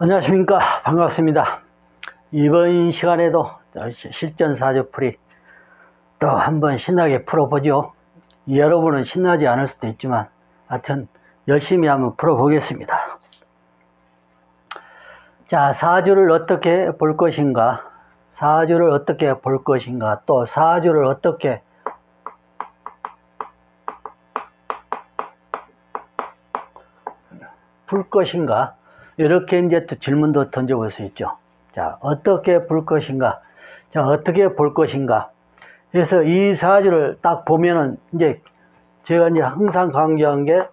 안녕하십니까. 반갑습니다. 이번 시간에도 실전사주풀이 또 한번 신나게 풀어보죠. 여러분은 신나지 않을 수도 있지만 하여튼 열심히 한번 풀어보겠습니다. 자, 사주를 어떻게 볼 것인가, 사주를 어떻게 볼 것인가, 또 사주를 어떻게 풀 것인가, 이렇게 이제 또 질문도 던져볼 수 있죠. 자, 어떻게 볼 것인가, 자, 어떻게 볼 것인가. 그래서 이 사주를 딱 보면은 이제 제가 이제 항상 강조한 게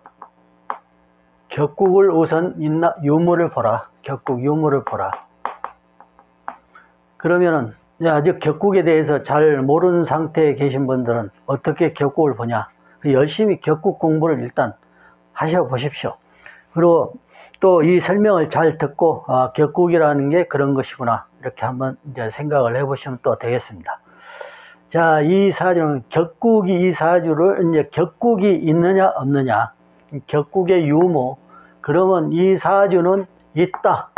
격국을 우선 유무를 보라. 격국 유무를 보라. 그러면은 아직 격국에 대해서 잘 모르는 상태에 계신 분들은 어떻게 격국을 보냐. 열심히 격국 공부를 일단 하셔 보십시오. 그리고 또 이 설명을 잘 듣고 격국이라는 게 그런 것이구나, 이렇게 한번 이제 생각을 해보시면 또 되겠습니다. 자, 이 사주는 격국이, 이 사주를 이제 격국이 있느냐 없느냐, 격국의 유무. 그러면 이 사주는 있다.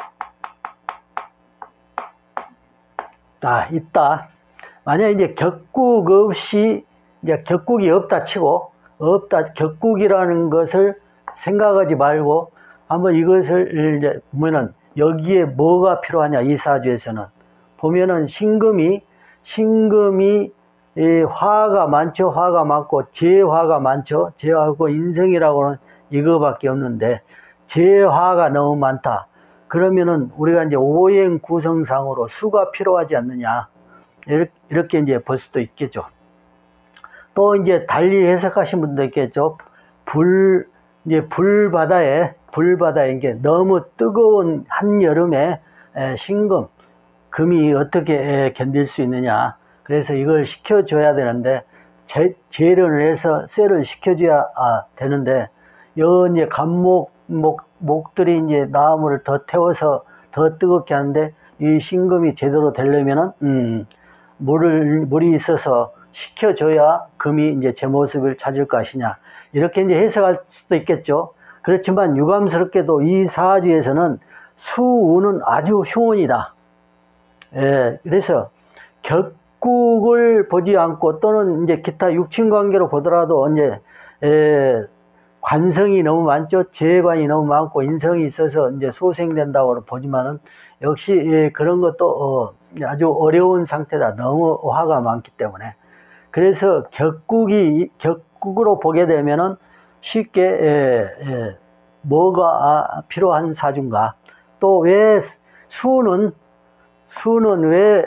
있다. 만약 이제 격국 없이, 이제 격국이 없다 치고, 격국이라는 것을 생각하지 말고 한번 이것을 이제 보면은 여기에 뭐가 필요하냐, 이 사주에서는 보면은 신금이 화가 많죠. 화가 많고 재화가 많죠. 재화하고 인성이라고는 이거밖에 없는데 재화가 너무 많다. 그러면은 우리가 이제 오행 구성상으로 수가 필요하지 않느냐, 이렇게 이제 볼 수도 있겠죠. 또 이제 달리 해석하신 분도 있겠죠. 불바다에 이게 너무 뜨거운 한여름에 신금, 금이 어떻게 견딜 수 있느냐. 그래서 이걸 식혀줘야 되는데, 재련을 해서 쇠를 식혀줘야 되는데, 이제 목들이 이제 나무를 더 태워서 더 뜨겁게 하는데, 이 신금이 제대로 되려면은, 물이 있어서 식혀줘야 금이 이제 제 모습을 찾을 것이냐. 이렇게 이제 해석할 수도 있겠죠. 그렇지만 유감스럽게도 이 사주에서는 수운은 아주 흉운이다. 그래서 격국을 보지 않고 또는 이제 기타 육친 관계로 보더라도 이제 관성이 너무 많죠. 재관이 너무 많고 인성이 있어서 이제 소생된다고 보지만은 역시 그런 것도 아주 어려운 상태다. 너무 화가 많기 때문에. 그래서 격국으로 보게 되면은 쉽게 뭐가 필요한 사주인가, 또 왜 수는 왜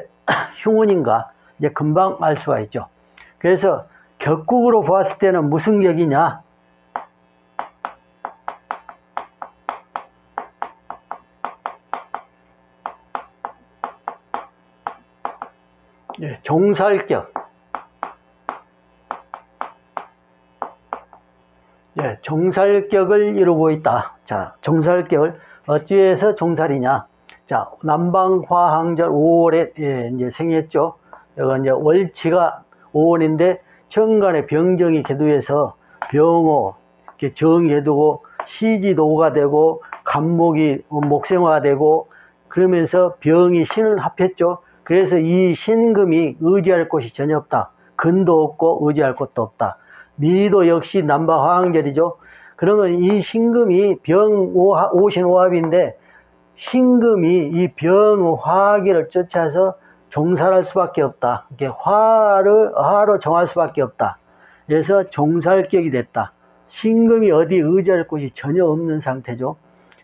흉운인가, 이제 금방 알 수가 있죠. 그래서 격국으로 보았을 때는 무슨 격이냐, 종살격. 종살격을 이루고 있다. 자, 종살격을 어찌해서 종살이냐. 자, 남방화항절 5월에 이제 생했죠. 여기 이제 월치가 5월인데 정간에 병정이 계두에서 병호, 정이 계두고 시지도가 되고 간목이 목생화가 되고 그러면서 병이 신을 합했죠. 그래서 이 신금이 의지할 곳이 전혀 없다. 근도 없고 의지할 곳도 없다. 미도 역시 남방화항절이죠. 그러면 이 신금이 오신오합인데 신금이 이 병화기를 쫓아서 종살할 수밖에 없다. 이게 화로 정할 수밖에 없다. 그래서 종살격이 됐다. 신금이 어디 의지할 곳이 전혀 없는 상태죠.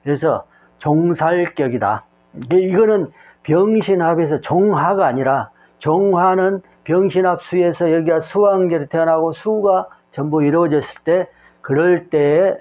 그래서 종살격이다. 이거는 병신합에서 종화가 아니라, 종화는 병신합수에서 여기가 수황절이 태어나고 수가 전부 이루어졌을 때, 그럴 때에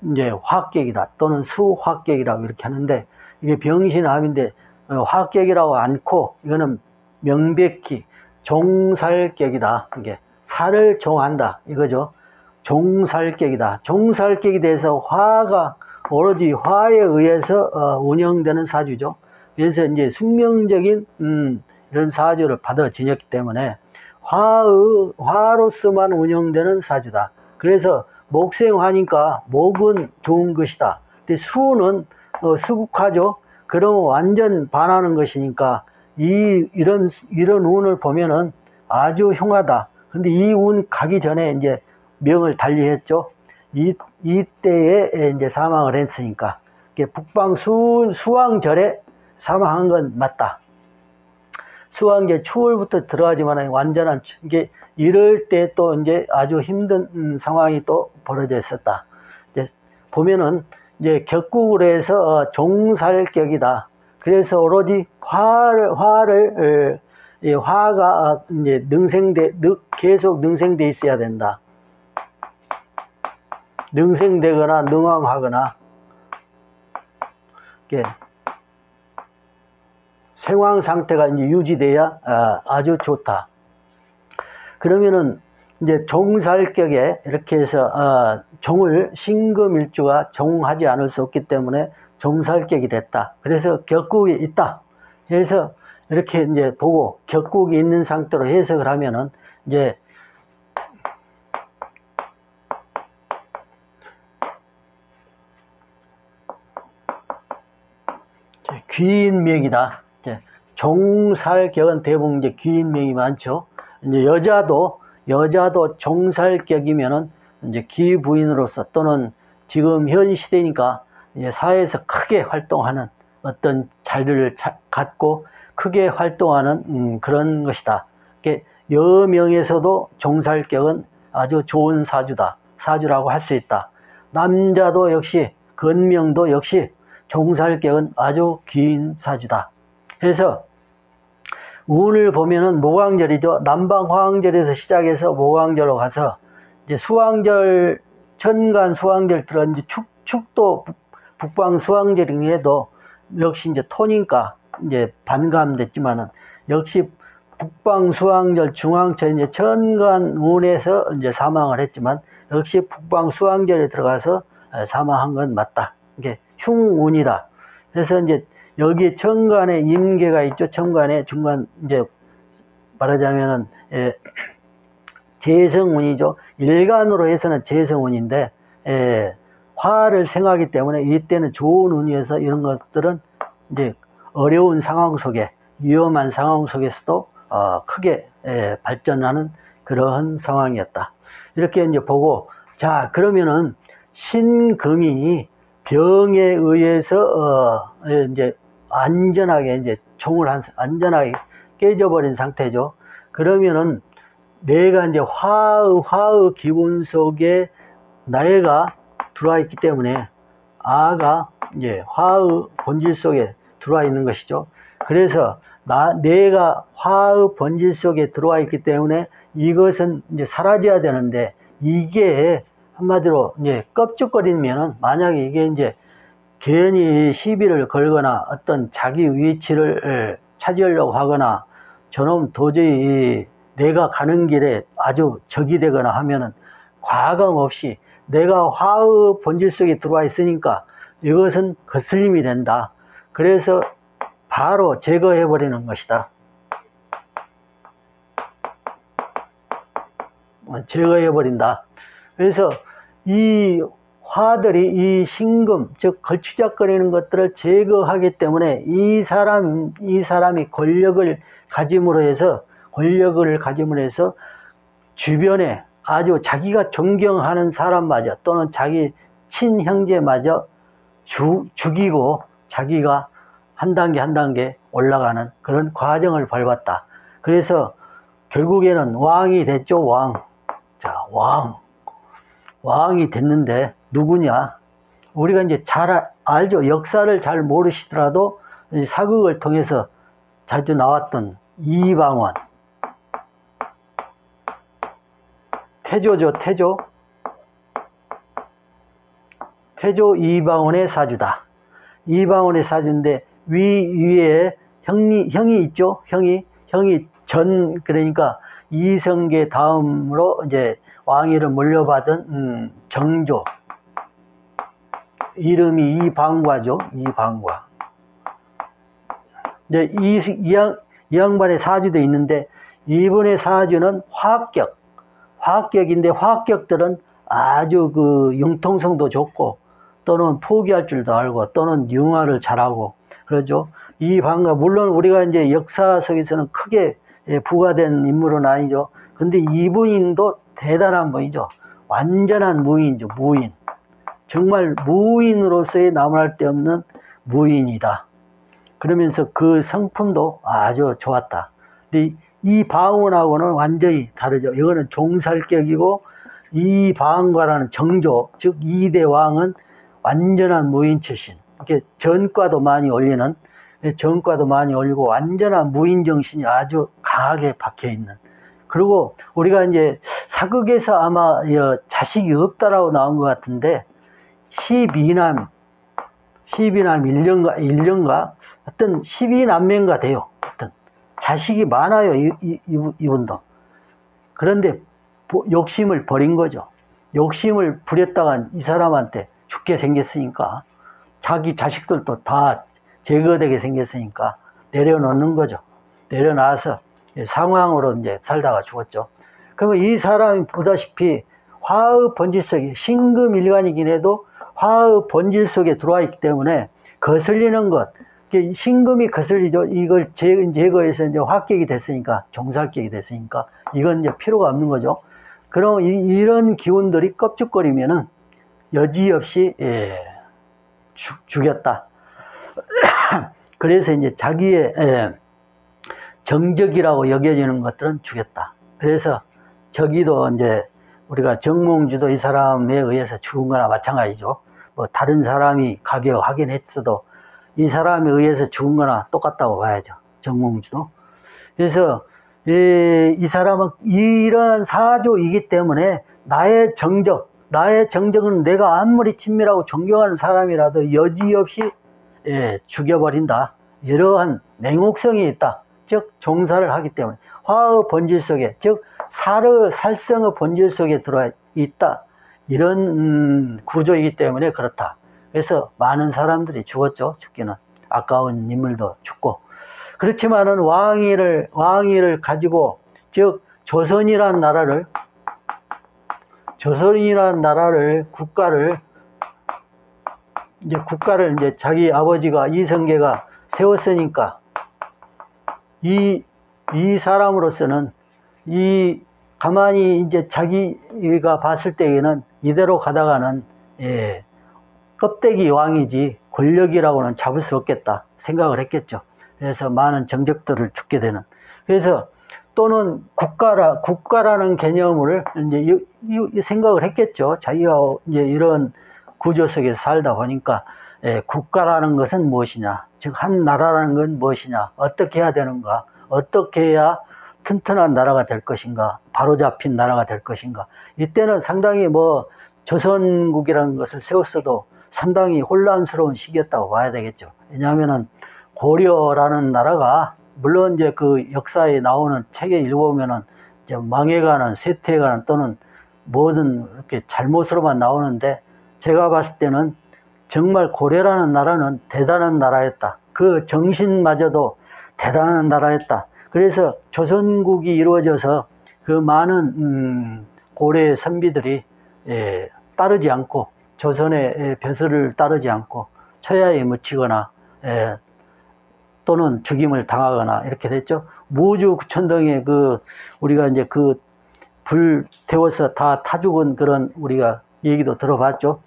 이제 화격이다 또는 수화격이라고 이렇게 하는데, 이게 병신합인데 화격이라고 않고 이거는 명백히 종살격이다. 이게 살을 종한다 이거죠. 종살격이다. 종살격이 돼서 화가 오로지 화에 의해서 운영되는 사주죠. 그래서 이제 숙명적인 이런 사주를 받아 지녔기 때문에 화로서만 운영되는 사주다. 그래서 목생화니까 목은 좋은 것이다. 근데 수는 수국화죠. 그러면 완전 반하는 것이니까 이런 운을 보면은 아주 흉하다. 근데 이 운 가기 전에 이제 명을 달리했죠. 이때에 이제 사망을 했으니까 북방 수왕절에 사망한 건 맞다. 수왕절 추월부터 들어가지만 완전한 이게 이럴 때 또 이제 아주 힘든 상황이 또 벌어져 있었다. 이제 보면은 이제 격국으로 해서 종살격이다. 그래서 오로지 화가 이제 계속 능생돼 있어야 된다. 능생되거나 능왕하거나 생황 상태가 이제 유지돼야 아주 좋다. 그러면은 이제 종살격에 이렇게 해서 종을 신금일주가 종하지 않을 수 없기 때문에 종살격이 됐다. 그래서 격국이 있다. 그래서 이렇게 이제 보고 격국이 있는 상태로 해석을 하면은 이제 귀인명이다. 종살격은 대부분 이제 귀인명이 많죠. 이제 여자도 종살격이면은 이제 기부인으로서 또는 지금 현 시대니까 이제 사회에서 크게 활동하는 어떤 자리를 갖고 크게 활동하는 그런 것이다. 여명에서도 종살격은 아주 좋은 사주라고 할 수 있다. 남자도 역시 건명도 역시 종살격은 아주 긴 사주다. 그래서 운을 보면은 모광절이죠. 남방화왕절에서 시작해서 모광절로 가서 이제 수왕절, 천간 수왕절 들어간 축도 북방 수왕절에도 역시 이제 토니까 이제 반감됐지만은 역시 북방 수왕절 중앙철 이제 천간 운에서 이제 사망을 했지만 역시 북방 수왕절에 들어가서 사망한 건 맞다. 이게 흉운이다. 그래서 이제 여기에 천간에 임계가 있죠. 천간에 중간 이제 말하자면은 재성운이죠. 일간으로 해서는 재성운인데 화를 생하기 때문에 이때는 좋은 운이어서 이런 것들은 이제 어려운 상황 속에 위험한 상황 속에서도 크게 발전하는 그러한 상황이었다. 이렇게 이제 보고 자 그러면은 신금이 병에 의해서 이제 안전하게 이제 종을 안전하게 깨져버린 상태죠. 그러면은 내가 이제 화의 기분 속에 나애가 들어와 있기 때문에 아가 이제 화의 본질 속에 들어와 있는 것이죠. 그래서 내가 화의 본질 속에 들어와 있기 때문에 이것은 이제 사라져야 되는데 이게 한마디로 이제 껍죽거리면은 만약에 이게 이제 괜히 시비를 걸거나 어떤 자기 위치를 차지하려고 하거나 저놈 도저히 내가 가는 길에 아주 적이 되거나 하면은 과감 없이 내가 화의 본질 속에 들어와 있으니까 이것은 거슬림이 된다. 그래서 바로 제거해 버리는 것이다. 제거해 버린다. 그래서 이 화들이 이 신금 즉 걸추작거리는 것들을 제거하기 때문에 이 사람이 권력을 가짐으로 해서 주변에 아주 자기가 존경하는 사람마저 또는 자기 친형제마저 죽이고 자기가 한 단계 한 단계 올라가는 그런 과정을 밟았다. 그래서 결국에는 왕이 됐죠. 왕이 됐는데 누구냐? 우리가 이제 잘 알죠. 역사를 잘 모르시더라도 사극을 통해서 자주 나왔던 이방원. 태조죠, 태조. 태조 이방원의 사주다. 이방원의 사주인데 위에 형이 있죠. 형이 그러니까 이성계 다음으로 이제 왕위를 물려받은 정조. 이름이 이방과죠. 이방과. 이제 이 양반의 사주도 있는데 이분의 사주는 화학격인데 화학격들은 아주 그 융통성도 좋고 또는 포기할 줄도 알고 또는 융화를 잘하고 그러죠. 이 방가 물론 우리가 이제 역사 속에서는 크게 부과된 인물은 아니죠. 근데 이분도 대단한 분이죠. 완전한 무인이죠. 무인. 정말 무인으로서의 나무랄 데 없는 무인이다. 그러면서 그 성품도 아주 좋았다. 근데 이 방언하고는 완전히 다르죠. 이거는 종살격이고 이 방언과라는 정조, 즉 이대 왕은 완전한 무인 출신. 이렇게 전과도 많이 올리는, 전과도 많이 올리고 완전한 무인 정신이 아주 강하게 박혀 있는. 그리고 우리가 이제 사극에서 아마 자식이 없다라고 나온 것 같은데 12남 1년가 어떤 12남매인가 돼요. 어떤 자식이 많아요. 이분도. 그런데 욕심을 버린 거죠. 욕심을 부렸다간 이 사람한테 죽게 생겼으니까 자기 자식들도 다 제거되게 생겼으니까 내려놓는 거죠. 내려놔서 상황으로 이제 살다가 죽었죠. 그러면 이 사람이 보다시피 화의 본질 속에 신금일간이긴 해도 화의 본질 속에 들어와 있기 때문에 거슬리는 것, 신금이 거슬리죠. 이걸 제거해서 이제 화격이 됐으니까, 종사격이 됐으니까 이건 이제 필요가 없는 거죠. 그럼 이런 기운들이 껍죽거리면은 여지없이 죽였다. 그래서 이제 자기의 정적이라고 여겨지는 것들은 죽였다. 그래서 저기도 이제 우리가 정몽주도 이 사람에 의해서 죽은 거나 마찬가지죠. 뭐 다른 사람이 가격하긴 했어도 이 사람에 의해서 죽은 거나 똑같다고 봐야죠. 정몽주도. 그래서 이 사람은 이런 사조이기 때문에 나의 정적은 내가 아무리 친밀하고 존경하는 사람이라도 여지없이 죽여버린다. 이러한 맹옥성이 있다. 즉 종사를 하기 때문에 화의 본질 속에, 즉 살성의 본질 속에 들어와 있다. 이런 구조이기 때문에 그렇다. 그래서 많은 사람들이 죽었죠. 죽기는. 아까운 인물도 죽고. 그렇지만은 왕위를 가지고, 즉 조선이라는 국가를 이제 자기 아버지가 이성계가 세웠으니까 이 사람으로서는 가만히 이제 자기가 봤을 때에는 이대로 가다가는 껍데기 왕이지 권력이라고는 잡을 수 없겠다 생각을 했겠죠. 그래서 많은 정적들을 죽게 되는. 그래서 또는 국가라는 개념을 이제 생각을 했겠죠. 자기가 이제 이런 구조 속에서 살다 보니까 국가라는 것은 무엇이냐, 즉 한 나라라는 건 무엇이냐, 어떻게 해야 되는가, 어떻게 해야 튼튼한 나라가 될 것인가, 바로잡힌 나라가 될 것인가. 이때는 상당히 조선국이라는 것을 세웠어도 상당히 혼란스러운 시기였다고 봐야 되겠죠. 왜냐하면은 고려라는 나라가 물론 이제 그 역사에 나오는 책에 읽어보면은 이제 망해가는, 쇠퇴해가는 또는 뭐든 이렇게 잘못으로만 나오는데 제가 봤을 때는 정말 고려라는 나라는 대단한 나라였다. 그 정신마저도 대단한 나라였다. 그래서 조선국이 이루어져서 그 많은 고려의 선비들이 따르지 않고 조선의 벼슬을 따르지 않고 처야에 묻히거나 또는 죽임을 당하거나 이렇게 됐죠. 무주 구천동에 우리가 이제 불 태워서 다 타 죽은 그런 우리가 얘기도 들어봤죠.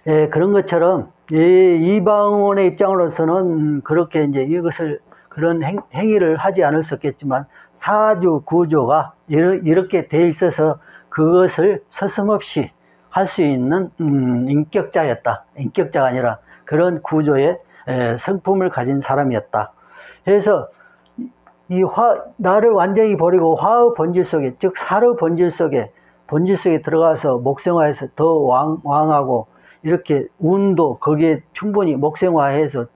그런 것처럼 이방원의 입장으로서는 그렇게 이제 이것을 그런 행위를 하지 않을 수 없겠지만 사주 구조가 이렇게 돼 있어서 그것을 서슴없이 할 수 있는 인격자였다. 인격자가 아니라 그런 구조의 성품을 가진 사람이었다. 그래서 나를 완전히 버리고 화의 본질 속에, 즉 살의 본질 속에 들어가서 목생화해서 더 왕하고 이렇게 운도 거기에 충분히 목생화해서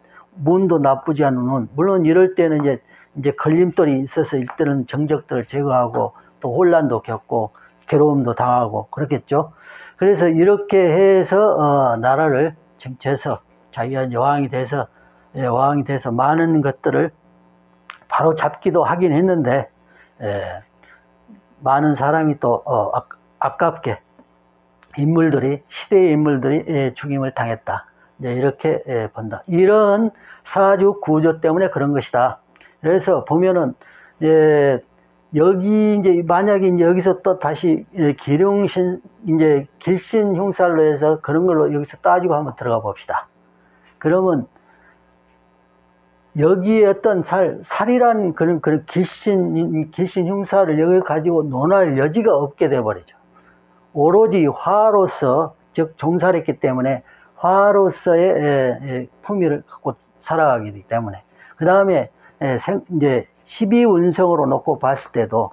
운도 나쁘지 않은 운. 물론 이럴 때는 이제 걸림돌이 있어서 이때는 정적들을 제거하고 또 혼란도 겪고 괴로움도 당하고 그렇겠죠. 그래서 이렇게 해서 나라를 정치해서 자기가 이제 왕이 돼서 많은 것들을 바로 잡기도 하긴 했는데 많은 사람이 또 아깝게 인물들이, 시대의 인물들이 죽임을 당했다. 이제 이렇게 본다. 이런 사주 구조 때문에 그런 것이다. 그래서 보면은 여기 이제 만약에 이제 여기서 또 다시 기룡신 이제 길신 흉살로 해서 그런 걸로 여기서 따지고 한번 들어가 봅시다. 그러면 여기에 어떤 살이란 그런 길신 흉사를 여기 가지고 논할 여지가 없게 돼버리죠. 오로지 화로서, 즉 종살했기 때문에 화로서의 품위를 갖고 살아가기 때문에. 그 다음에 이제 12운성으로 놓고 봤을 때도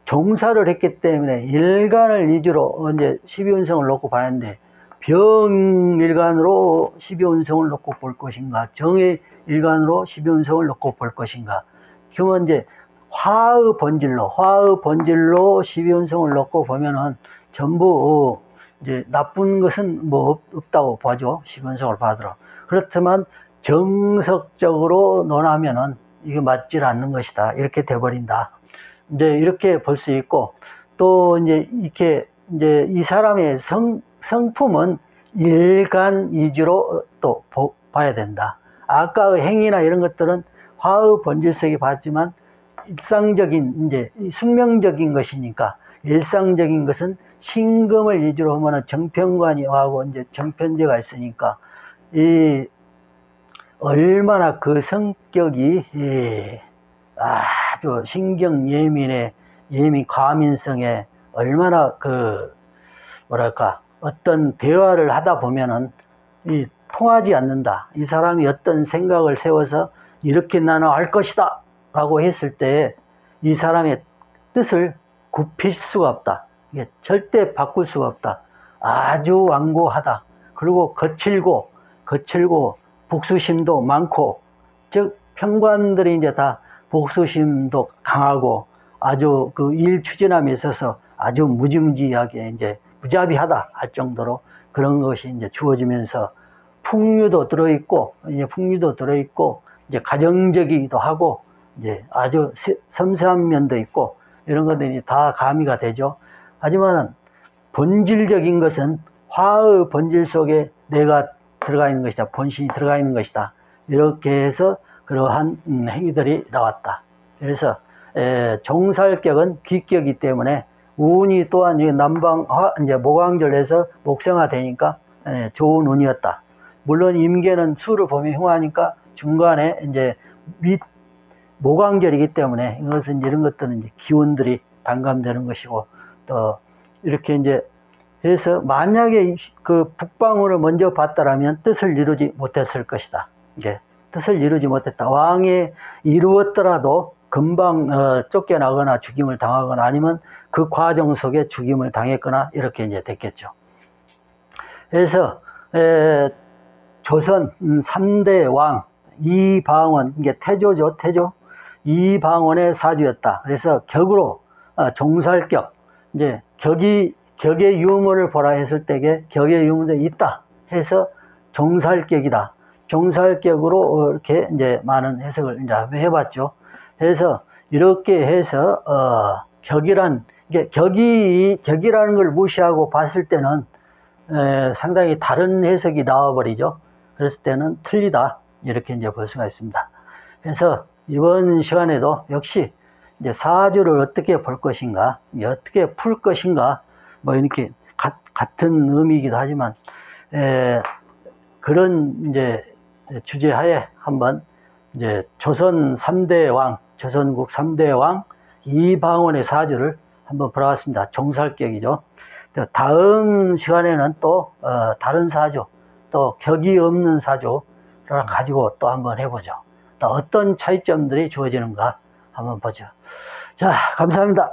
종사를 했기 때문에 일간을 위주로 이제 12운성을 놓고 봤는데, 병일간으로 12운성을 놓고 볼 것인가, 정의일간으로 12운성을 놓고 볼 것인가. 그러면 이제 화의 본질로 12운성을 놓고 보면은 전부 이제 나쁜 것은 뭐 없다고 봐죠. 12운성을 봐도. 그렇지만 정석적으로 논하면은 이게 맞지 않는 것이다. 이렇게 돼버린다. 이제 이렇게 볼 수 있고, 또 이제 이렇게 이제 이 사람의 성품은 일간 위주로 또 봐야 된다. 아까의 행위나 이런 것들은 화의 본질성이 봤지만 일상적인 이제 숙명적인 것이니까, 일상적인 것은 신금을 위주로 하면은 정편관이 하고 이제 정편제가 있으니까 이 얼마나 그 성격이 아주 신경 예민 과민성에 얼마나 뭐랄까 어떤 대화를 하다 보면은 통하지 않는다. 이 사람이 어떤 생각을 세워서 이렇게 나는 할 것이다 라고 했을 때 이 사람의 뜻을 굽힐 수가 없다. 이게 절대 바꿀 수가 없다. 아주 완고하다. 그리고 거칠고 복수심도 많고, 즉 평관들이 이제 다 복수심도 강하고 아주 그 일 추진함에 있어서 아주 무지무지하게 이제 무자비하다 할 정도로 그런 것이 이제 주어지면서 풍류도 들어있고, 이제 가정적이기도 하고, 이제 아주 섬세한 면도 있고, 이런 것들이 다 가미가 되죠. 하지만 본질적인 것은 화의 본질 속에 내가 들어가 있는 것이다. 본신이 들어가 있는 것이다. 이렇게 해서 그러한 행위들이 나왔다. 그래서 종살격은 귀격이기 때문에 운이 또한 이제 모광절에서 목생화 되니까 좋은 운이었다. 물론 임계는 수를 보면 흉하니까 중간에 이제 모광절이기 때문에 이것은 이런 것들은 이제 기운들이 반감되는 것이고, 또 이렇게 이제 해서 만약에 그 북방으로 먼저 봤다라면 뜻을 이루지 못했을 것이다. 이게 뜻을 이루지 못했다. 왕이 이루었더라도 금방 쫓겨나거나 죽임을 당하거나 아니면 그 과정 속에 죽임을 당했거나 이렇게 이제 됐겠죠. 그래서 조선 3대 왕 이방원, 이게 태조죠. 태조. 이방원의 사주였다. 그래서 격으로 종살격, 이제 격의 유무를 보라 했을 때에 격의 유무도 있다 해서 종살격이다. 종살격으로 이렇게 이제 많은 해석을 이제 해봤죠. 그래서 이렇게 해서 이게 격이라는 걸 무시하고 봤을 때는 상당히 다른 해석이 나와버리죠. 그랬을 때는 틀리다 이렇게 이제 볼 수가 있습니다. 그래서 이번 시간에도 역시 이제 사주를 어떻게 볼 것인가, 어떻게 풀 것인가, 뭐 이렇게 같은 의미이기도 하지만 그런 이제 주제하에 한번 이제 조선 3대 왕, 조선국 3대 왕 이방원의 사주를 한번 보러봤습니다. 종살격이죠. 다음 시간에는 또 다른 사주, 또 격이 없는 사주를 가지고 또 한번 해보죠. 또 어떤 차이점들이 주어지는가 한번 보죠. 자, 감사합니다.